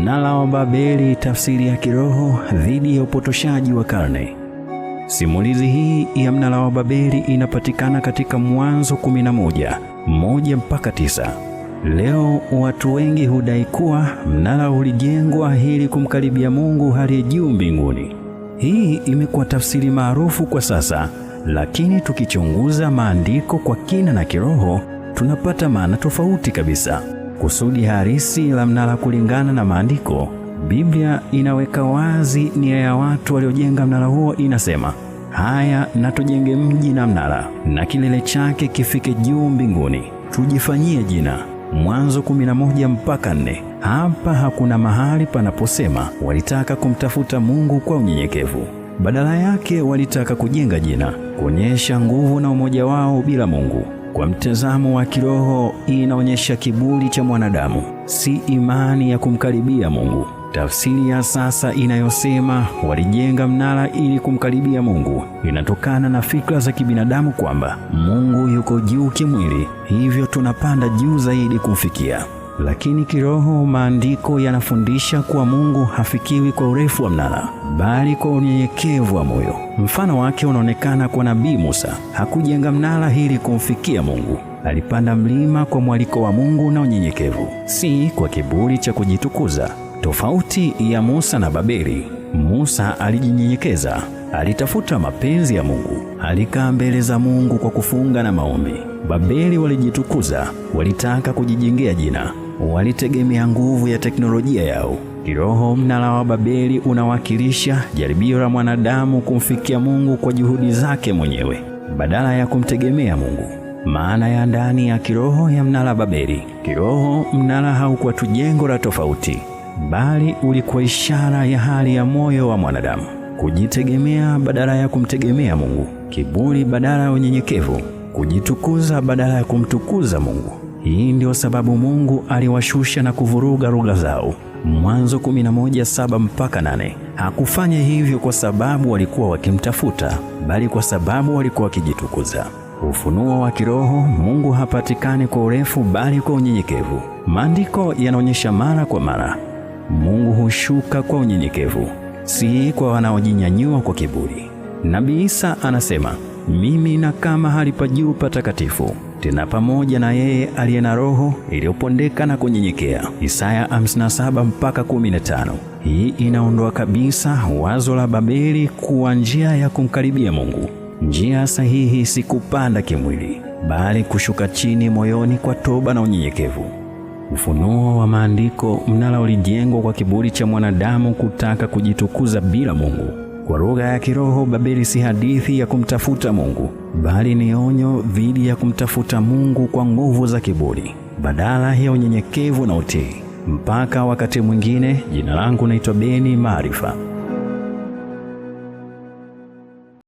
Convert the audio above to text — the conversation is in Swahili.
Mnara wa Babeli, tafsiri ya kiroho dhidi ya upotoshaji wa karne. Simulizi hii ya mnara wa Babeli inapatikana katika Mwanzo 11:1-9. Leo watu wengi hudai kuwa mnara ulijengwa ili kumkaribia Mungu aliye juu mbinguni. Hii imekuwa tafsiri maarufu kwa sasa, lakini tukichunguza maandiko kwa kina na kiroho, tunapata maana tofauti kabisa. Kusudi halisi la mnara kulingana na maandiko, Biblia inaweka wazi nia ya watu waliojenga mnara huo. Inasema, haya na tujenge mji na mnara, na kilele chake kifike juu mbinguni, tujifanyie jina. Mwanzo 11:4. Hapa hakuna mahali panaposema walitaka kumtafuta Mungu kwa unyenyekevu. Badala yake walitaka kujenga jina, kuonyesha nguvu na umoja wao bila Mungu. Kwa mtazamo wa kiroho, inaonyesha kiburi cha mwanadamu, si imani ya kumkaribia Mungu. Tafsiri ya sasa inayosema walijenga mnara ili kumkaribia Mungu inatokana na fikra za kibinadamu kwamba Mungu yuko juu kimwili, hivyo tunapanda juu zaidi kumfikia. Lakini kiroho, maandiko yanafundisha kuwa Mungu hafikiwi kwa urefu wa mnara, bali kwa unyenyekevu wa moyo. Mfano wake unaonekana kwa Nabii Musa. Hakujenga mnara ili kumfikia Mungu. Alipanda mlima kwa mwaliko wa Mungu na unyenyekevu, si kwa kiburi cha kujitukuza. Tofauti ya Musa na Babeli, Musa alijinyenyekeza, alitafuta mapenzi ya Mungu, alikaa mbele za Mungu kwa kufunga na maombi. Babeli walijitukuza, walitaka kujijengea jina, walitegemea nguvu ya teknolojia yao. Kiroho, mnara wa Babeli unawakilisha jaribio la mwanadamu kumfikia Mungu kwa juhudi zake mwenyewe badala ya kumtegemea Mungu. Maana ya ndani ya kiroho ya mnara Babeli. Kiroho, mnara haukuwa tu jengo la tofauti, bali ulikuwa ishara ya hali ya moyo wa mwanadamu: kujitegemea badala ya kumtegemea Mungu, kiburi badala ya unyenyekevu, kujitukuza badala ya kumtukuza Mungu. Hii ndio sababu Mungu aliwashusha na kuvuruga lugha zao. Mwanzo 11:7-8. Hakufanya hivyo kwa sababu walikuwa wakimtafuta, bali kwa sababu walikuwa wakijitukuza. Ufunuo wa kiroho, Mungu hapatikani kwa urefu bali kwa unyenyekevu. Maandiko yanaonyesha mara kwa mara Mungu hushuka kwa unyenyekevu, si kwa wanaojinyanyua kwa kiburi. Nabii Isa anasema, mimi nakaa mahali pa juu patakatifu, tena pamoja na yeye aliye na roho iliyopondeka na kunyenyekea. Isaya 57:15. Hii inaondoa kabisa wazo la Babeli kuwa njia ya kumkaribia Mungu. Njia sahihi si kupanda kimwili, bali kushuka chini moyoni kwa toba na unyenyekevu. Ufunuo wa maandiko, mnara ulijengwa kwa kiburi cha mwanadamu kutaka kujitukuza bila Mungu. Kwa lugha ya kiroho, Babeli si hadithi ya kumtafuta Mungu, bali ni onyo dhidi ya kumtafuta Mungu kwa nguvu za kiburi badala ya unyenyekevu na utii. Mpaka wakati mwingine, jina langu naitwa Beni Maarifa.